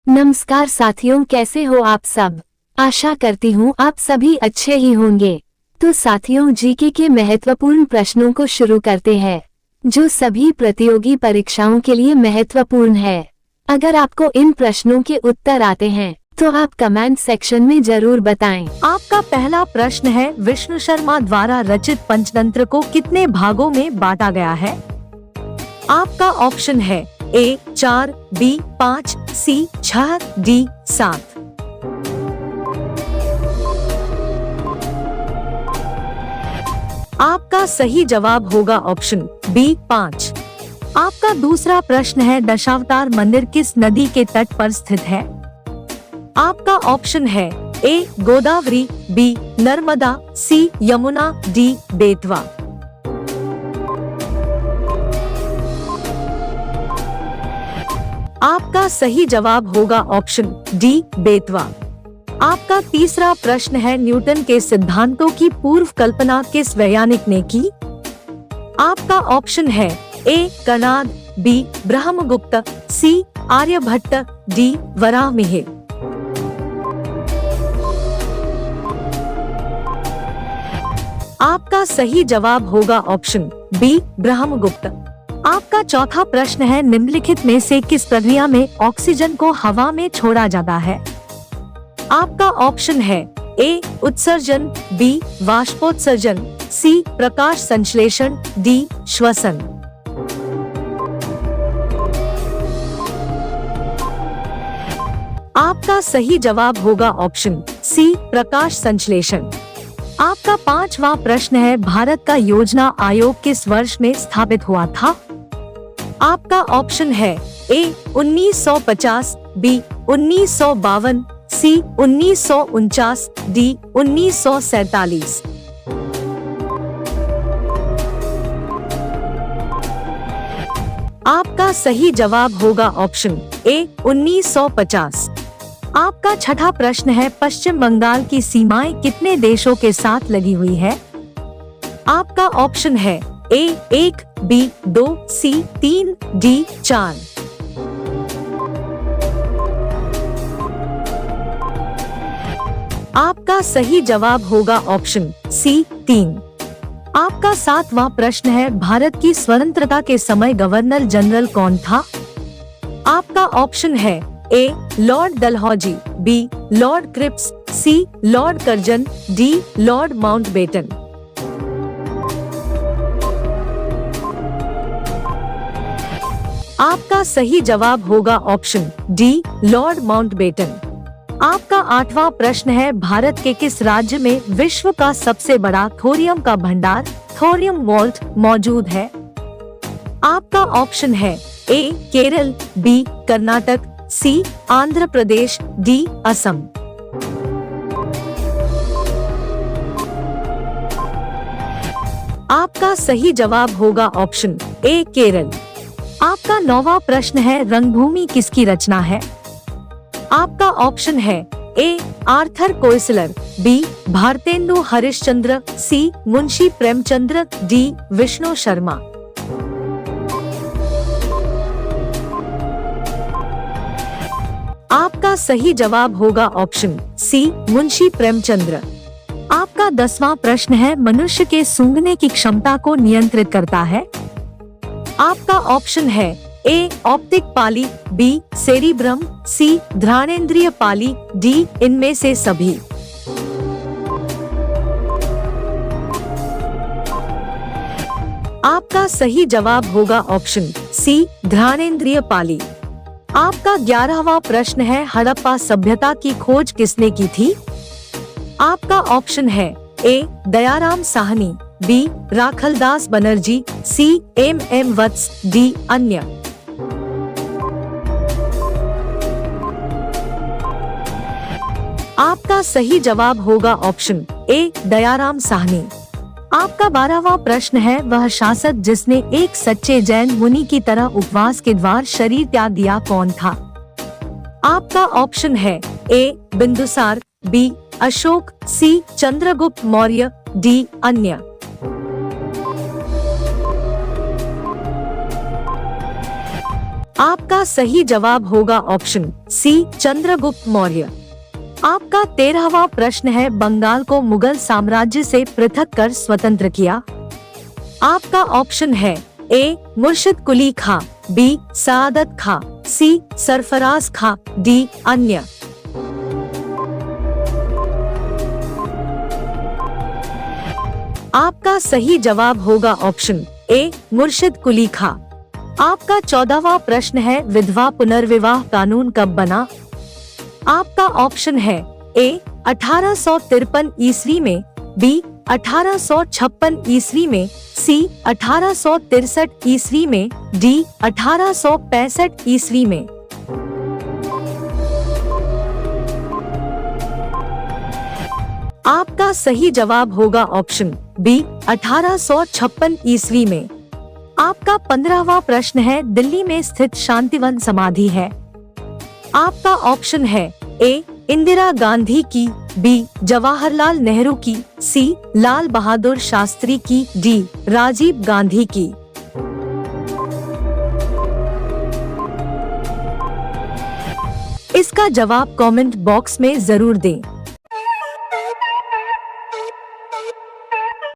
नमस्कार साथियों, कैसे हो आप सब। आशा करती हूँ आप सभी अच्छे ही होंगे। तो साथियों, जीके के महत्वपूर्ण प्रश्नों को शुरू करते हैं, जो सभी प्रतियोगी परीक्षाओं के लिए महत्वपूर्ण है। अगर आपको इन प्रश्नों के उत्तर आते हैं तो आप कमेंट सेक्शन में जरूर बताएं। आपका पहला प्रश्न है, विष्णु शर्मा द्वारा रचित पंचतंत्र को कितने भागों में बांटा गया है? आपका ऑप्शन है ए 4, बी 5, सी 6, डी 7। आपका सही जवाब होगा ऑप्शन बी 5। आपका दूसरा प्रश्न है, दशावतार मंदिर किस नदी के तट पर स्थित है? आपका ऑप्शन है ए गोदावरी, बी नर्मदा, सी यमुना, डी बेतवा। आपका सही जवाब होगा ऑप्शन डी बेतवा। आपका तीसरा प्रश्न है, न्यूटन के सिद्धांतों की पूर्व कल्पना किस वैज्ञानिक ने की? आपका ऑप्शन है ए कणाद, बी ब्रह्मगुप्त, सी आर्यभट्ट, डी वराहमिहिर। आपका सही जवाब होगा ऑप्शन बी ब्रह्मगुप्त। आपका चौथा प्रश्न है, निम्नलिखित में से किस प्रक्रिया में ऑक्सीजन को हवा में छोड़ा जाता है? आपका ऑप्शन है ए उत्सर्जन, बी वाष्पोत्सर्जन, सी प्रकाश संश्लेषण, डी श्वसन। आपका सही जवाब होगा ऑप्शन सी प्रकाश संश्लेषण। आपका पांचवा प्रश्न है, भारत का योजना आयोग किस वर्ष में स्थापित हुआ था? आपका ऑप्शन है ए 1950, बी 1952, सी 1949, डी 1947। आपका सही जवाब होगा ऑप्शन ए 1950। आपका छठा प्रश्न है, पश्चिम बंगाल की सीमाएं कितने देशों के साथ लगी हुई है? आपका ऑप्शन है ए 1, बी 2, सी 3, डी 4। आपका सही जवाब होगा ऑप्शन सी 3। आपका सातवां प्रश्न है, भारत की स्वतंत्रता के समय गवर्नर जनरल कौन था? आपका ऑप्शन है A Lord Dalhousie, B Lord Cripps, C Lord Curzon, D Lord Mountbatten. आपका सही जवाब होगा ऑप्शन डी लॉर्ड माउंटबेटन। आपका आठवां प्रश्न है, भारत के किस राज्य में विश्व का सबसे बड़ा थोरियम का भंडार थोरियम वॉल्ट मौजूद है? आपका ऑप्शन है ए केरल, बी कर्नाटक, सी आंध्र प्रदेश, डी असम। आपका सही जवाब होगा ऑप्शन ए केरल। आपका नौवां प्रश्न है, रंगभूमि किसकी रचना है? आपका ऑप्शन है ए आर्थर कोइसलर, बी भारतेंदु हरिश्चंद्र, सी मुंशी प्रेमचंद्र, डी विष्णु शर्मा। आपका सही जवाब होगा ऑप्शन सी मुंशी प्रेमचंद्र। आपका 10वां प्रश्न है, मनुष्य के सूंघने की क्षमता को नियंत्रित करता है? आपका ऑप्शन है ए ऑप्टिक पाली, बी सेरिब्रम, सी घ्राणेंद्रिय पाली, डी इनमें से सभी। आपका सही जवाब होगा ऑप्शन सी घ्राणेंद्रिय पाली। आपका 11वां प्रश्न है, हड़प्पा सभ्यता की खोज किसने की थी? आपका ऑप्शन है A Dayaram Sahni, B Rakhaldas Banerji, C M Vats, D अन्य। आपका सही जवाब होगा ऑप्शन ए दयाराम साहनी। आपका 12वां प्रश्न है, वह शासक जिसने एक सच्चे जैन मुनि की तरह उपवास के द्वार शरीर त्याग दिया कौन था? आपका ऑप्शन है ए बिंदुसार, बी अशोक, सी चंद्रगुप्त मौर्य, डी अन्य। आपका सही जवाब होगा ऑप्शन सी चंद्रगुप्त मौर्य। आपका 13वां प्रश्न है, बंगाल को मुगल साम्राज्य से पृथक कर स्वतंत्र किया। आपका ऑप्शन है ए मुर्शिद कुली खां, बी सआदत खां, सी सरफराज खां, डी अन्य। आपका सही जवाब होगा ऑप्शन ए मुर्शिद कुली खां। आपका 14वां प्रश्न है, विधवा पुनर्विवाह कानून कब बना। आपका ऑप्शन है ए 1853 ईस्वी में, बी 1856 ईस्वी में, सी 1863 ईस्वी में, डी 1865 ईस्वी में। आपका सही जवाब होगा ऑप्शन बी 1856 ईस्वी में। आपका 15वां प्रश्न है, दिल्ली में स्थित शांतिवन समाधि है। आपका ऑप्शन है ए इंदिरा गांधी की, बी जवाहरलाल नेहरू की, सी लाल बहादुर शास्त्री की, डी राजीव गांधी की। इसका जवाब कमेंट बॉक्स में जरूर दें।